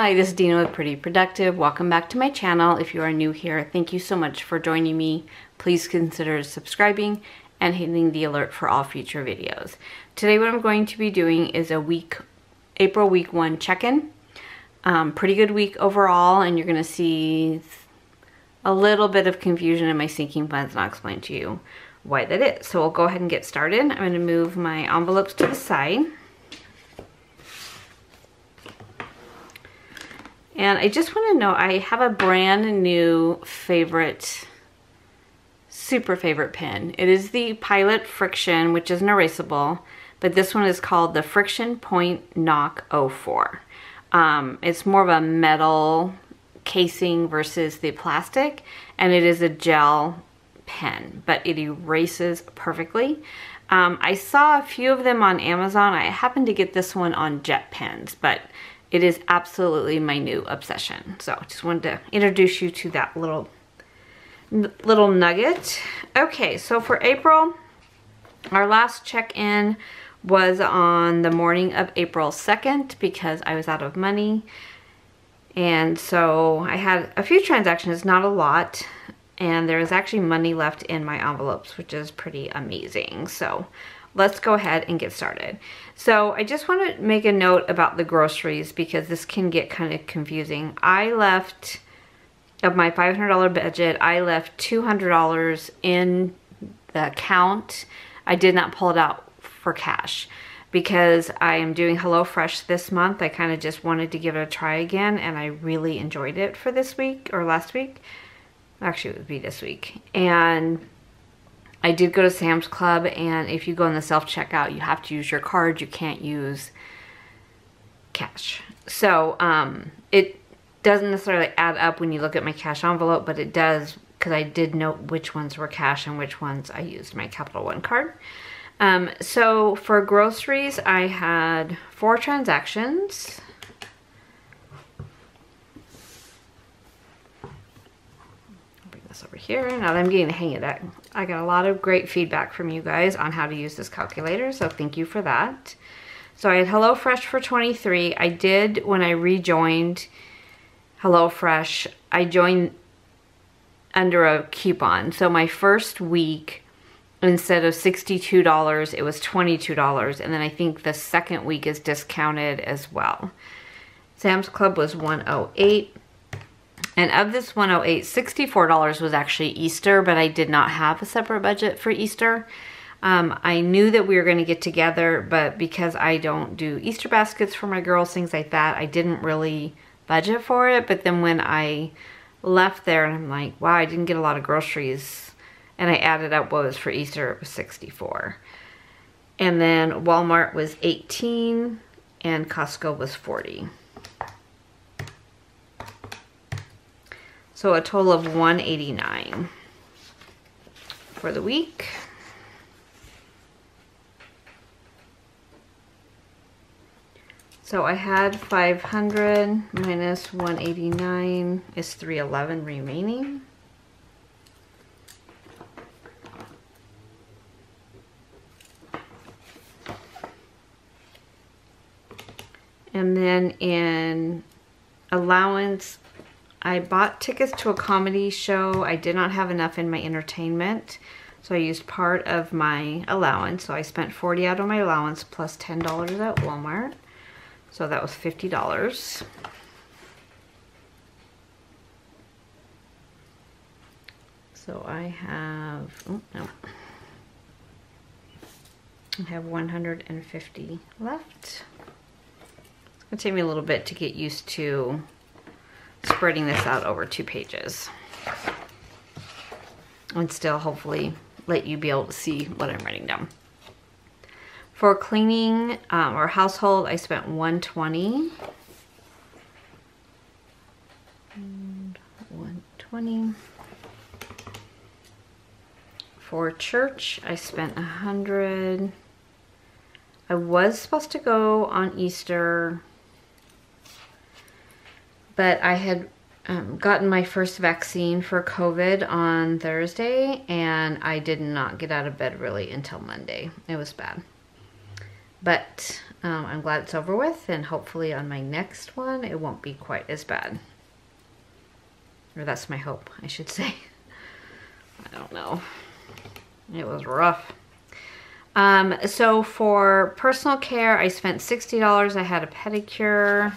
Hi, this is Dina with Pretty Productive. Welcome back to my channel. If you are new here, thank you so much for joining me. Please consider subscribing and hitting the alert for all future videos. Today what I'm going to be doing is a April week 1 check-in. Pretty good week overall, and you're going to see a little bit of confusion in my sinking funds, and I'll explain to you why that is. So we'll go ahead and get started. I'm going to move my envelopes to the side. And I just want to know, I have a brand new favorite, super favorite pen. It is the Pilot Frixion, which is an erasable, but this one is called the Frixion Point Knock 04. It's more of a metal casing versus the plastic, and it is a gel pen, but it erases perfectly. I saw a few of them on Amazon. I happened to get this one on Jet Pens, but it is absolutely my new obsession. So I just wanted to introduce you to that little nugget. Okay, so for April, our last check-in was on the morning of April 2nd because I was out of money. And so I had a few transactions, not a lot, and there is actually money left in my envelopes, which is pretty amazing. So let's go ahead and get started. So I just want to make a note about the groceries because this can get kind of confusing. I left, of my $500 budget, I left $200 in the account. I did not pull it out for cash because I am doing HelloFresh this month. I kind of just wanted to give it a try again, and I really enjoyed it for this week, or last week. Actually, it would be this week. And I did go to Sam's Club, and if you go in the self-checkout, you have to use your card. You can't use cash. So it doesn't necessarily add up when you look at my cash envelope, but it does because I did note which ones were cash and which ones I used my Capital One card. So for groceries, I had 4 transactions. Over here. Now that I'm getting the hang of that, I got a lot of great feedback from you guys on how to use this calculator, so thank you for that. So I had HelloFresh for $23. I did, when I rejoined HelloFresh, I joined under a coupon. So my first week, instead of $62, it was $22, and then I think the second week is discounted as well. Sam's Club was $108. And of this $108, $64 was actually Easter, but I did not have a separate budget for Easter. I knew that we were going to get together, but because I don't do Easter baskets for my girls, things like that, I didn't really budget for it. But then when I left there, and I'm like, wow, I didn't get a lot of groceries, and I added up what was for Easter, it was $64. And then Walmart was $18, and Costco was $40. So a total of $189 for the week. So I had 500 minus 189 is 311 remaining. And then in allowance, I bought tickets to a comedy show. I did not have enough in my entertainment, so I used part of my allowance. So I spent $40 out of my allowance plus $10 at Walmart. So that was $50. So I have, oh no, I have 150 left. It's gonna take me a little bit to get used to spreading this out over 2 pages and still hopefully let you be able to see what I'm writing down. For cleaning or household, I spent $120. And $120. For church, I spent $100. I was supposed to go on Easter, but I had gotten my first vaccine for COVID on Thursday, and I did not get out of bed really until Monday. It was bad. But I'm glad it's over with, and hopefully on my next one it won't be quite as bad. Or that's my hope, I should say. I don't know. It was rough. So for personal care, I spent $60. I had a pedicure.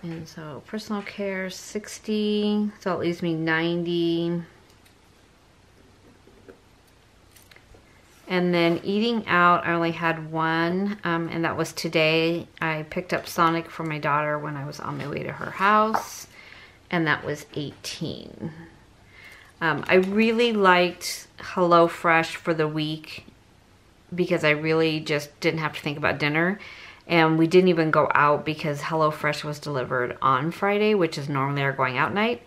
And so personal care, 60. So it leaves me 90. And then eating out, I only had one, and that was today. I picked up Sonic for my daughter when I was on my way to her house, and that was 18. I really liked HelloFresh for the week because I really just didn't have to think about dinner. And we didn't even go out because HelloFresh was delivered on Friday, which is normally our going out night.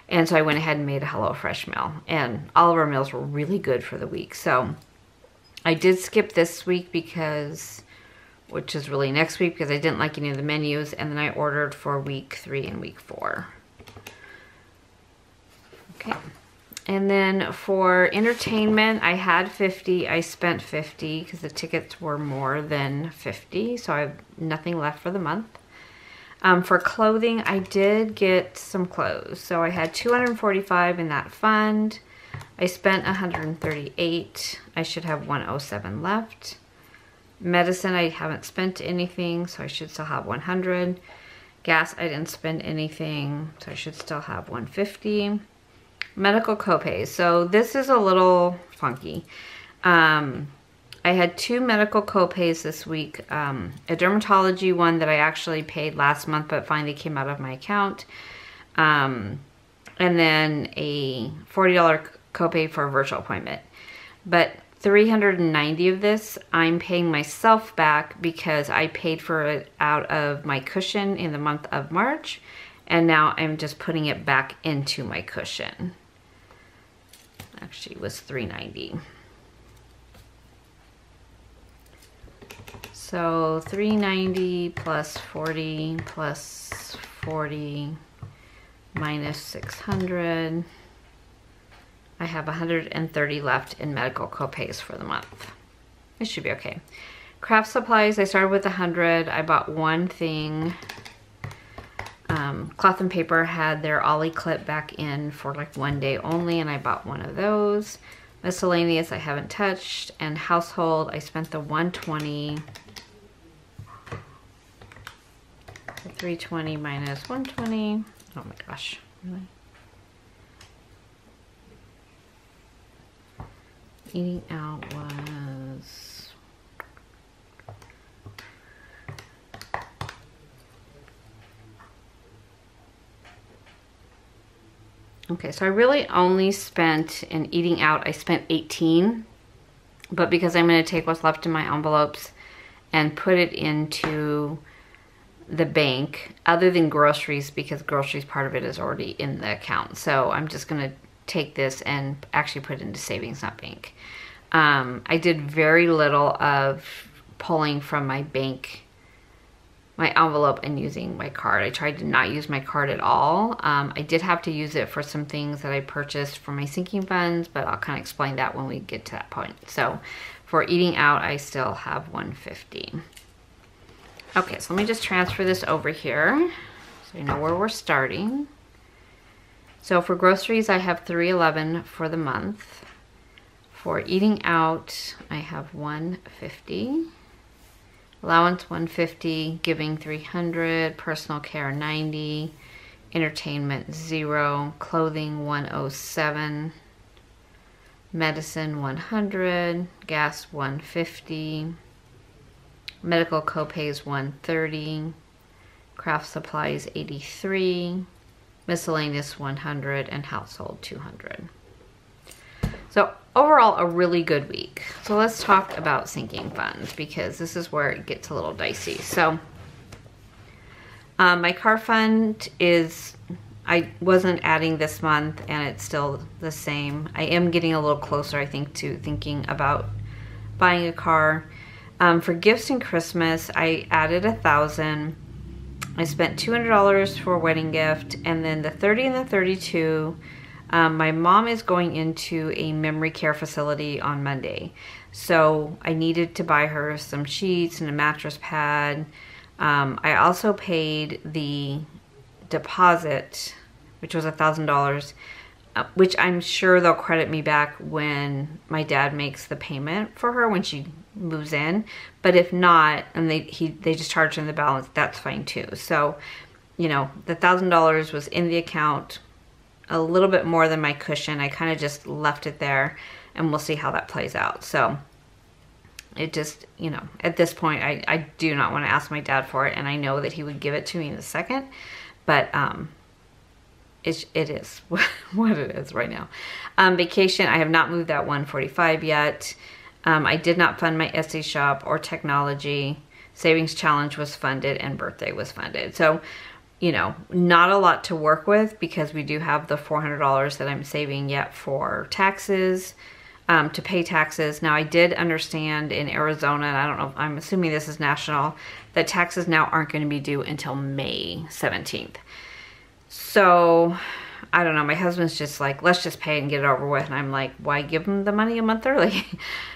And so I went ahead and made a HelloFresh meal. And all of our meals were really good for the week. So I did skip this week because, which is really next week, because I didn't like any of the menus. And then I ordered for week 3 and week 4. Okay. And then for entertainment, I had 50. I spent 50 because the tickets were more than 50. So I have nothing left for the month. For clothing, I did get some clothes. So I had 245 in that fund. I spent 138. I should have 107 left. Medicine, I haven't spent anything, so I should still have 100. Gas, I didn't spend anything, so I should still have 150. Medical copays. So this is a little funky. I had 2 medical copays this week. A dermatology one that I actually paid last month, but finally came out of my account. And then a $40 copay for a virtual appointment. But 390 of this, I'm paying myself back because I paid for it out of my cushion in the month of March. And now I'm just putting it back into my cushion. Actually, it was 390. So 390 plus 40 plus 40 minus 600. I have 130 left in medical copays for the month. It should be okay. Craft supplies, I started with 100. I bought one thing. Cloth and Paper had their Ollie clip back in for like 1 day only, and I bought one of those. Miscellaneous, I haven't touched. And household, I spent the 120. 320 minus 120. Oh my gosh, really? Eating out was... Okay, so I really only spent, in eating out, I spent 18. But because I'm going to take what's left in my envelopes and put it into the bank, other than groceries, because groceries, part of it is already in the account. So I'm just going to take this and actually put it into savings, not bank. I did very little of pulling from my bank, my envelope, and using my card. I tried to not use my card at all. I did have to use it for some things that I purchased for my sinking funds, but I'll kind of explain that when we get to that point. So for eating out, I still have 150. Okay, so let me just transfer this over here so you know where we're starting. So for groceries, I have $311 for the month. For eating out, I have 150. Allowance 150, giving 300, personal care 90, entertainment 0, clothing 107, medicine 100, gas 150, medical copays 130, craft supplies 83, miscellaneous 100, and household 200. So overall, a really good week. So let's talk about sinking funds, because this is where it gets a little dicey. So my car fund is, I wasn't adding this month, and it's still the same. I am getting a little closer, I think, to thinking about buying a car. For gifts and Christmas, I added $1,000. I spent $200 for a wedding gift, and then the 30 and the 32, My mom is going into a memory care facility on Monday. So I needed to buy her some sheets and a mattress pad. I also paid the deposit, which was $1,000, which I'm sure they'll credit me back when my dad makes the payment for her when she moves in. But if not, and they just charge him the balance, that's fine too. So, you know, the $1,000 was in the account, a little bit more than my cushion. I kind of just left it there, and we'll see how that plays out. So it just, you know, at this point, I do not want to ask my dad for it, and I know that he would give it to me in a second, but it is what it is right now. Vacation, I have not moved that 145 yet. I did not fund my Etsy shop or technology. Savings challenge was funded, and birthday was funded. So, you know, not a lot to work with, because we do have the $400 that I'm saving yet for taxes, to pay taxes. Now, I did understand in Arizona, and I don't know, I'm assuming this is national, that taxes now aren't going to be due until May 17th. So, I don't know, my husband's just like, let's just pay and get it over with. And I'm like, why give him the money a month early?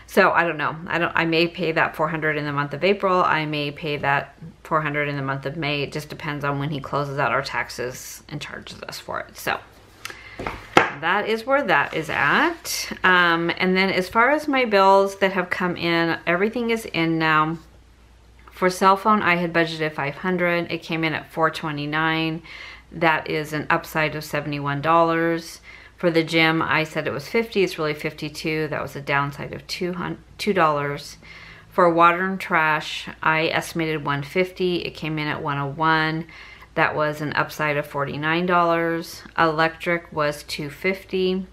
So, I don't know. I may pay that $400 in the month of April. I may pay that $400 in the month of May. It just depends on when he closes out our taxes and charges us for it. So, that is where that is at. And then as far as my bills that have come in, everything is in now. For cell phone, I had budgeted $500. It came in at $429. That is an upside of $71. For the gym, I said it was $50. It's really $52. That was a downside of $2. For water and trash, I estimated $150. It came in at $101. That was an upside of $49. Electric was $250.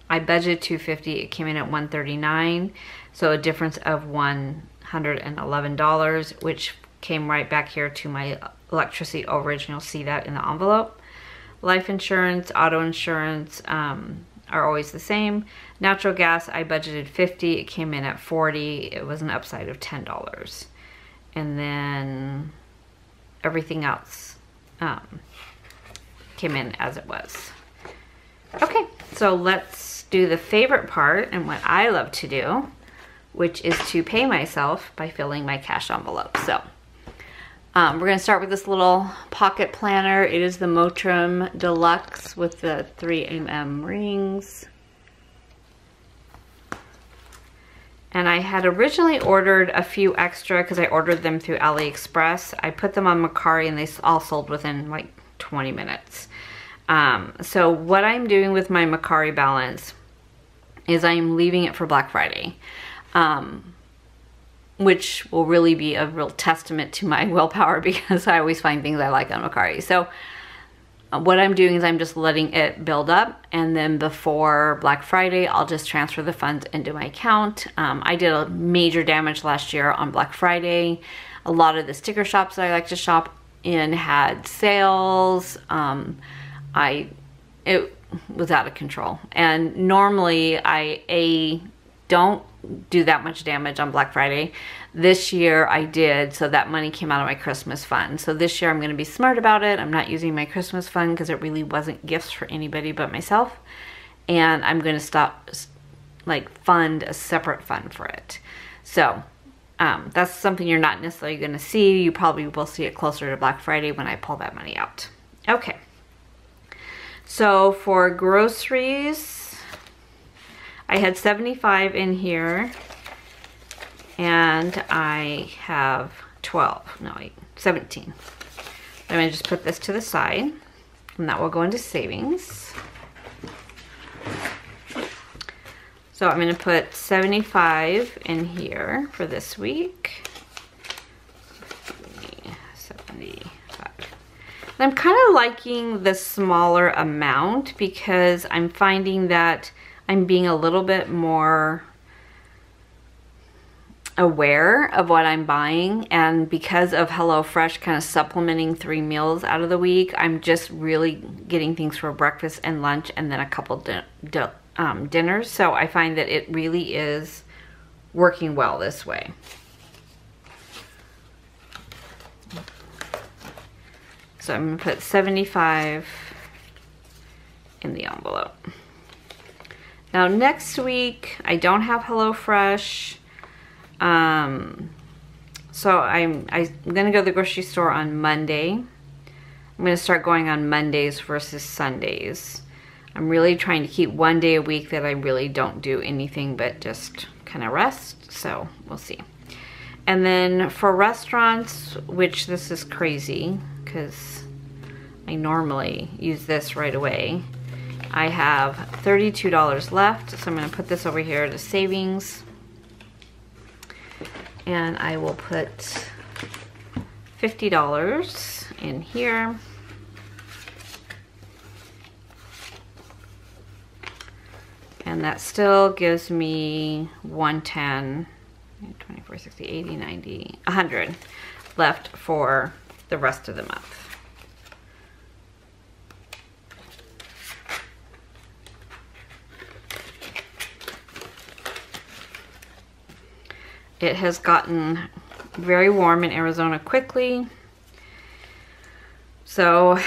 I budgeted $250. It came in at $139. So a difference of $111, which came right back here to my electricity overage, and you'll see that in the envelope. Life insurance, auto insurance are always the same. Natural gas, I budgeted $50. It came in at $40. It was an upside of $10. And then everything else came in as it was. Okay, so let's do the favorite part and what I love to do, which is to pay myself by filling my cash envelope. So we're going to start with this little pocket planner. It is the Mottram Deluxe with the 3mm rings. And I had originally ordered a few extra because I ordered them through AliExpress. I put them on Mercari and they all sold within like 20 minutes. So what I'm doing with my Mercari balance is I'm leaving it for Black Friday. Which will really be a real testament to my willpower, because I always find things I like on Mercari. So what I'm doing is I'm just letting it build up, and then before Black Friday, I'll just transfer the funds into my account. I did a major damage last year on Black Friday. A lot of the sticker shops that I like to shop in had sales. It was out of control. And normally I don't do that much damage on Black Friday. This year I did, so that money came out of my Christmas fund. So this year I'm going to be smart about it. I'm not using my Christmas fund because it really wasn't gifts for anybody but myself. And I'm going to stop, like, fund a separate fund for it. So that's something you're not necessarily going to see. You probably will see it closer to Black Friday when I pull that money out. Okay. So for groceries, I had 75 in here, and I have 17. I'm going to just put this to the side, and that will go into savings. So I'm going to put 75 in here for this week. 75. I'm kind of liking the smaller amount because I'm finding that I'm being a little bit more aware of what I'm buying, and because of HelloFresh kind of supplementing 3 meals out of the week, I'm just really getting things for breakfast and lunch and then a couple dinners. So I find that it really is working well this way. So I'm going to put 75 in the envelope. Now next week, I don't have HelloFresh. So I'm gonna go to the grocery store on Monday. I'm gonna start going on Mondays versus Sundays. I'm really trying to keep one day a week that I really don't do anything but just kind of rest, so we'll see. And then for restaurants, which this is crazy because I normally use this right away, I have $32 left, so I'm gonna put this over here to savings. And I will put $50 in here. And that still gives me 110, 24, 60, 80, 90, 100 left for the rest of the month. It has gotten very warm in Arizona quickly. So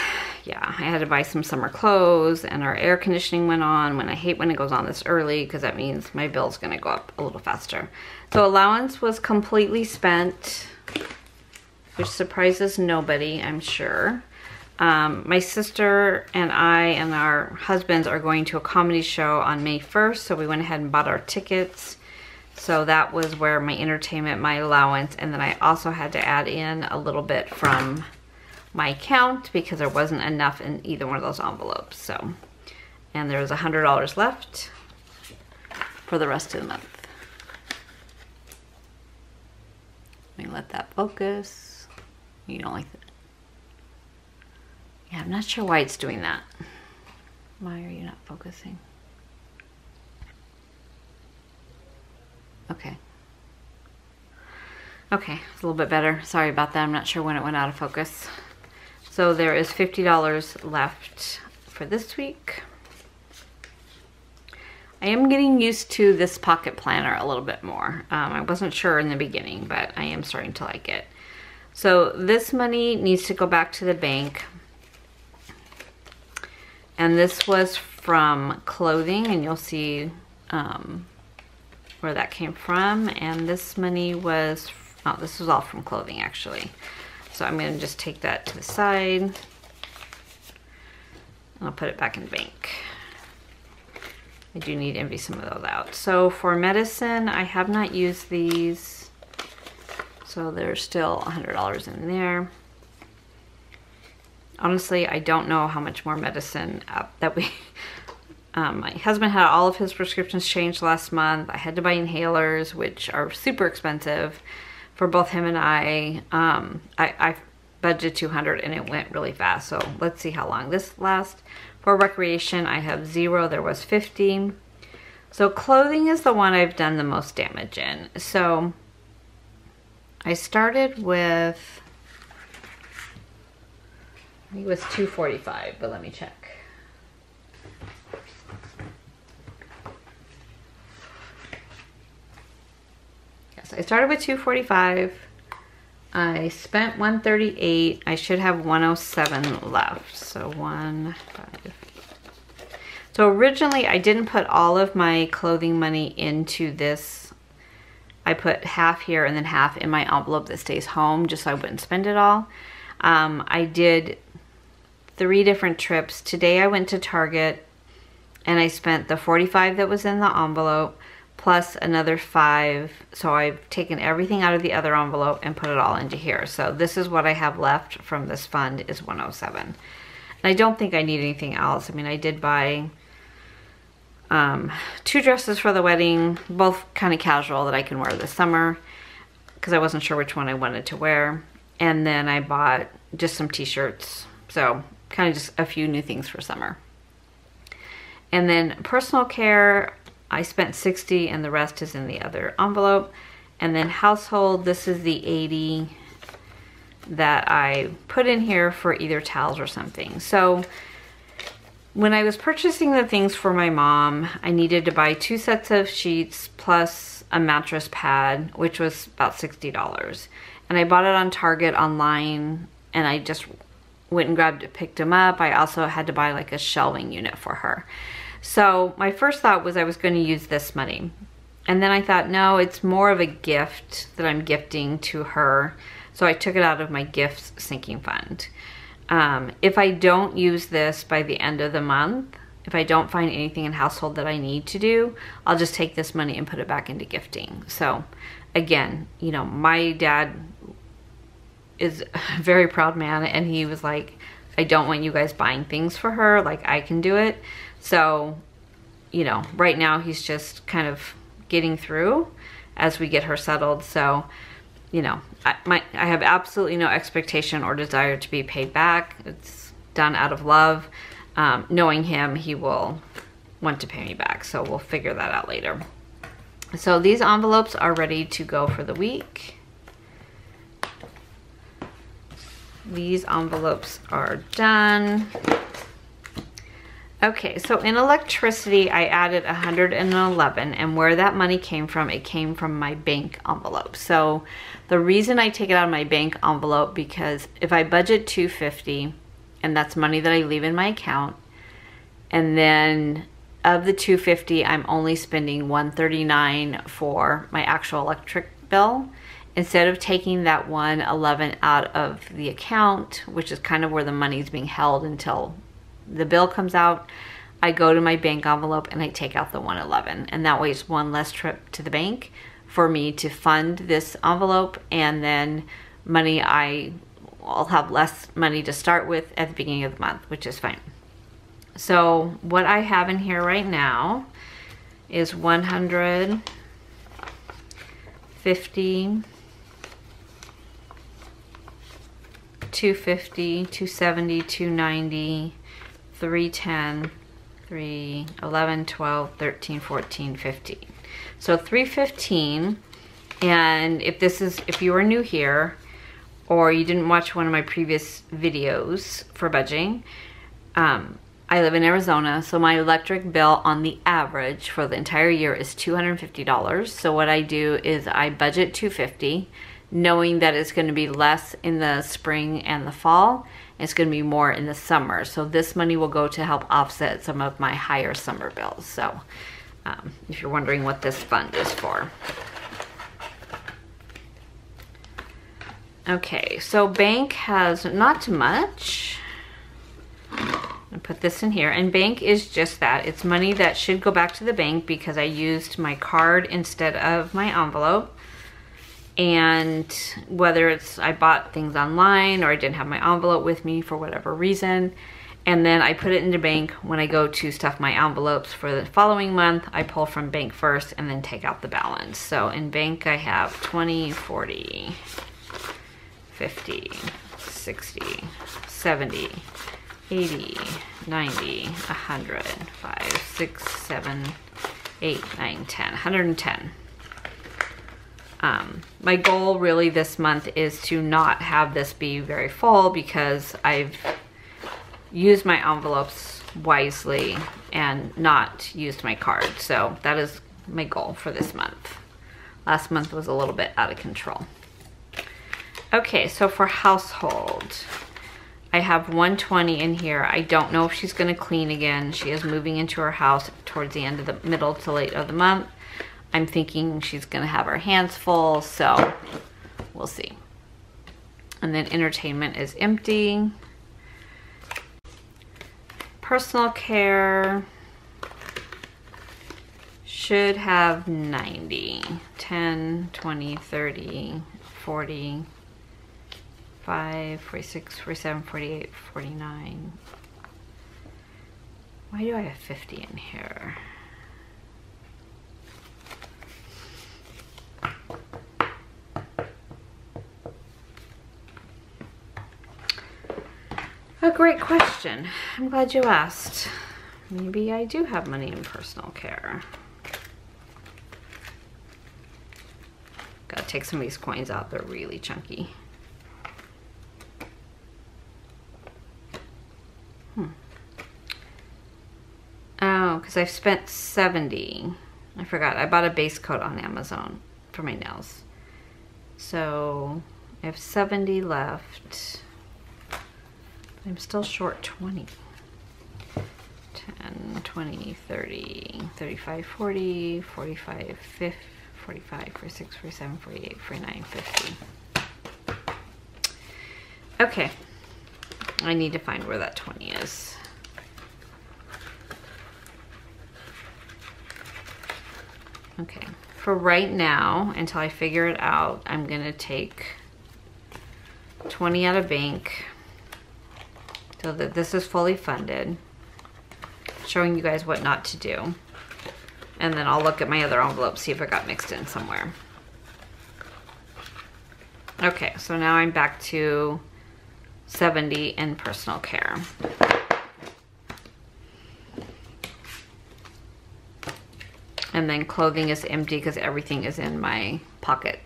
yeah, I had to buy some summer clothes and our air conditioning went on. I hate when it goes on this early because that means my bill's gonna go up a little faster. So allowance was completely spent, which surprises nobody, I'm sure. My sister and I and our husbands are going to a comedy show on May 1st, so we went ahead and bought our tickets. So that was where my entertainment, my allowance, and then I also had to add in a little bit from my account because there wasn't enough in either one of those envelopes. So, and there was $100 left for the rest of the month. Let me let that focus. You don't like that? Yeah, I'm not sure why it's doing that. Why are you not focusing? Okay. Okay, it's a little bit better. Sorry about that. I'm not sure when it went out of focus. So there is $50 left for this week. I am getting used to this pocket planner a little bit more. I wasn't sure in the beginning, but I am starting to like it. So this money needs to go back to the bank. And this was from clothing, and you'll see where that came from. And this money was, oh, this was all from clothing actually. So I'm gonna just take that to the side. And I'll put it back in the bank. I do need to empty some of those out. So for medicine, I have not used these. So there's still $100 in there. Honestly, I don't know how much more medicine that we, my husband had all of his prescriptions changed last month. I had to buy inhalers, which are super expensive for both him and I. I budgeted $200 and it went really fast. So let's see how long this lasts. For recreation, I have 0. There was 50. So clothing is the one I've done the most damage in. So I started with, I think it was $245, but let me check. Yes, I started with $245. I spent $138. I should have $107 left. So 105. So originally I didn't put all of my clothing money into this. I put half here and then half in my envelope that stays home just so I wouldn't spend it all. I did 3 different trips. Today I went to Target and I spent the $45 that was in the envelope plus another 5. So I've taken everything out of the other envelope and put it all into here. So this is what I have left from this fund is $107. And I don't think I need anything else. I mean, I did buy 2 dresses for the wedding, both kind of casual that I can wear this summer because I wasn't sure which one I wanted to wear. And then I bought just some t-shirts. So kind of just a few new things for summer. And then personal care, I spent $60 and the rest is in the other envelope. And then household, this is the $80 that I put in here for either towels or something. So when I was purchasing the things for my mom, I needed to buy 2 sets of sheets plus a mattress pad, which was about $60. And I bought it on Target online, and I just went and picked him up. I also had to buy like a shelving unit for her. So my first thought was I was going to use this money. And then I thought, no, it's more of a gift that I'm gifting to her. So I took it out of my gifts sinking fund. If I don't use this by the end of the month, if I don't find anything in household that I need to do, I'll just take this money and put it back into gifting. So again, you know, my dad is a very proud man, and he was like, I don't want you guys buying things for her, like I can do it. So, you know, right now he's just kind of getting through as we get her settled. So, you know, I have absolutely no expectation or desire to be paid back. It's done out of love. Knowing him, he will want to pay me back. So we'll figure that out later. So these envelopes are ready to go for the week. These envelopes are done. Okay, so in electricity, I added 111, and where that money came from, it came from my bank envelope. So the reason I take it out of my bank envelope, because if I budget $250, and that's money that I leave in my account, and then of the $250, I'm only spending $139 for my actual electric bill. Instead of taking that $111 out of the account, which is kind of where the money's being held until the bill comes out, I go to my bank envelope and I take out the $111. And that way it's one less trip to the bank for me to fund this envelope, and then money I'll have less money to start with at the beginning of the month, which is fine. So what I have in here right now is 150, 250, 270, 290, 310, 311, 12, 13, 14, 15. So 315, and if you are new here or you didn't watch one of my previous videos for budgeting, I live in Arizona, so my electric bill on the average for the entire year is $250. So what I do is I budget $250, knowing that it's going to be less in the spring and the fall. It's going to be more in the summer. So this money will go to help offset some of my higher summer bills. So if you're wondering what this fund is for. Okay, so bank has not much. I put this in here, and bank is just that. It's money that should go back to the bank because I used my card instead of my envelope. And whether it's I bought things online or I didn't have my envelope with me for whatever reason, and then I put it into bank when I go to stuff my envelopes for the following month. I pull from bank first and then take out the balance. So in bank I have 20, 40, 50, 60, 70, 80, 90, 100, 5, 6, 7, 8, 9, 10, 110. My goal really this month is to not have this be very full because I've used my envelopes wisely and not used my card. So that is my goal for this month. Last month was a little bit out of control. Okay, so for household, I have 120 in here. I don't know if she's going to clean again. She is moving into her house towards the end of the middle to late of the month. I'm thinking she's going to have her hands full, so we'll see. And then entertainment is empty. Personal care should have 90. 10, 20, 30, 40, 45, 46, 47, 48, 49. Why do I have 50 in here? A great question. I'm glad you asked. Maybe I do have money in personal care. Gotta take some of these coins out. They're really chunky. Oh, because I've spent 70. I forgot. I bought a base coat on Amazon for my nails. So I have 70 left. I'm still short 20. 10, 20, 30, 35, 40, 45, 50, 45, 46, 47, 48, 49, 50. Okay. I need to find where that 20 is. Okay. For right now, until I figure it out, I'm going to take 20 out of bank so that this is fully funded, showing you guys what not to do. And then I'll look at my other envelope, see if it got mixed in somewhere. Okay, so now I'm back to 70 in personal care. And then clothing is empty because everything is in my pocket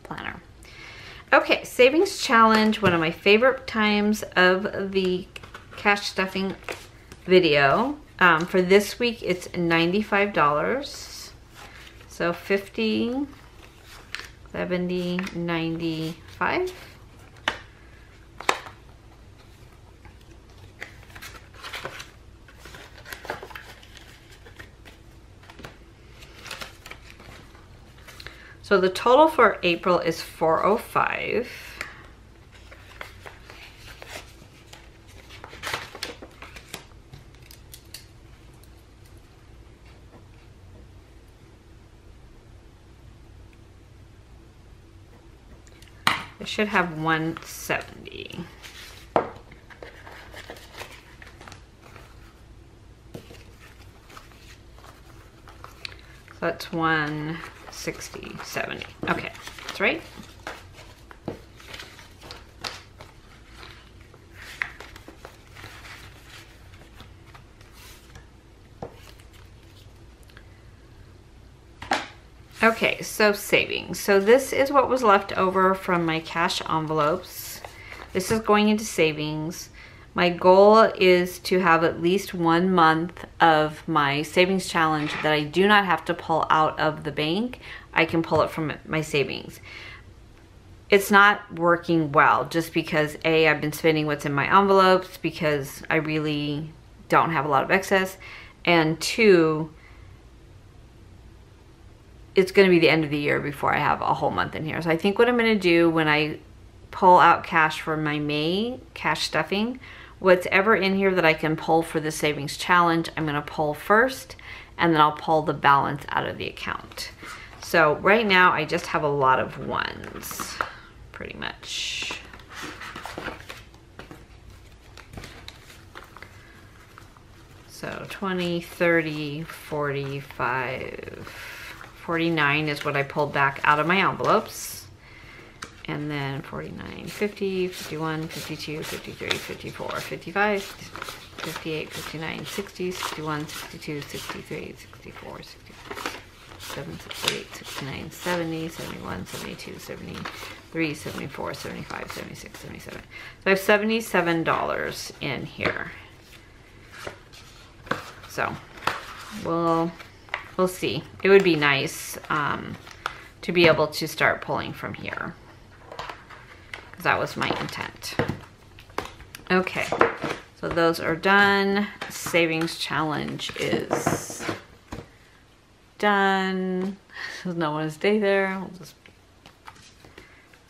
planner. Okay, savings challenge, one of my favorite times of the cash stuffing video. For this week, it's $95. So 50, 70, 95. So the total for April is $405. I should have 170. So that's 160, 70. Okay, that's right. Okay, so savings. So this is what was left over from my cash envelopes. This is going into savings. My goal is to have at least 1 month of my savings challenge that I do not have to pull out of the bank. I can pull it from my savings. It's not working well just because A, I've been spending what's in my envelopes because I really don't have a lot of excess, and 2, it's going to be the end of the year before I have a whole month in here. So I think what I'm going to do when I pull out cash for my May cash stuffing, whatever in here that I can pull for the savings challenge, I'm going to pull first, and then I'll pull the balance out of the account. So right now I just have a lot of ones, pretty much. So 20, 30, 45, 49 is what I pulled back out of my envelopes. And then 49, 50, 51, 52, 53, 54, 55, 58, 59, 60, 61, 62, 63, 64, 67, 68, 69, 70, 71, 72, 73, 74, 75, 76, 77. So I have $77 in here. So we'll see. It would be nice to be able to start pulling from here, because that was my intent. Okay, so those are done. Savings challenge is done. No one to stay there. I'll just,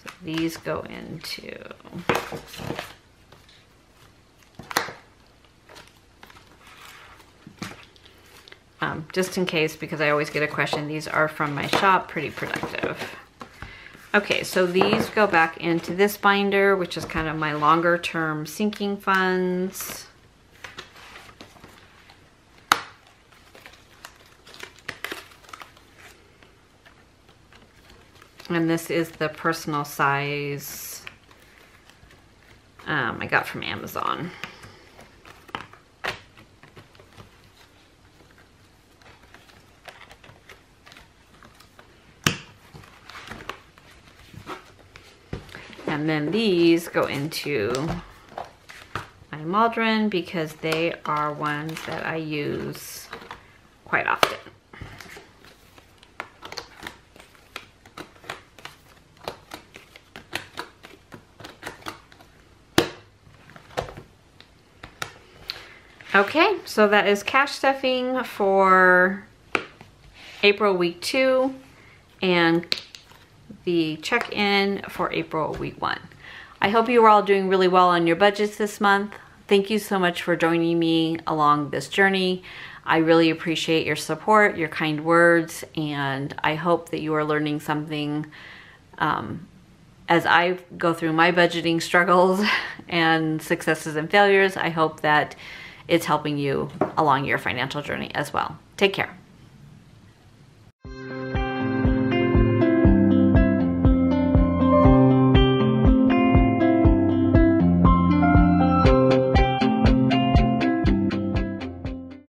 so these go into just in case, because I always get a question. These are from my shop, Pretty Productive. Okay, so these go back into this binder, which is kind of my longer term sinking funds. And this is the personal size I got from Amazon. And then these go into my Maldron because they are ones that I use quite often. Okay, so that is cash stuffing for April week 2 and the check-in for April week 1. I hope you are all doing really well on your budgets this month. Thank you so much for joining me along this journey. I really appreciate your support, your kind words, and I hope that you are learning something as I go through my budgeting struggles and successes and failures. I hope that it's helping you along your financial journey as well. Take care.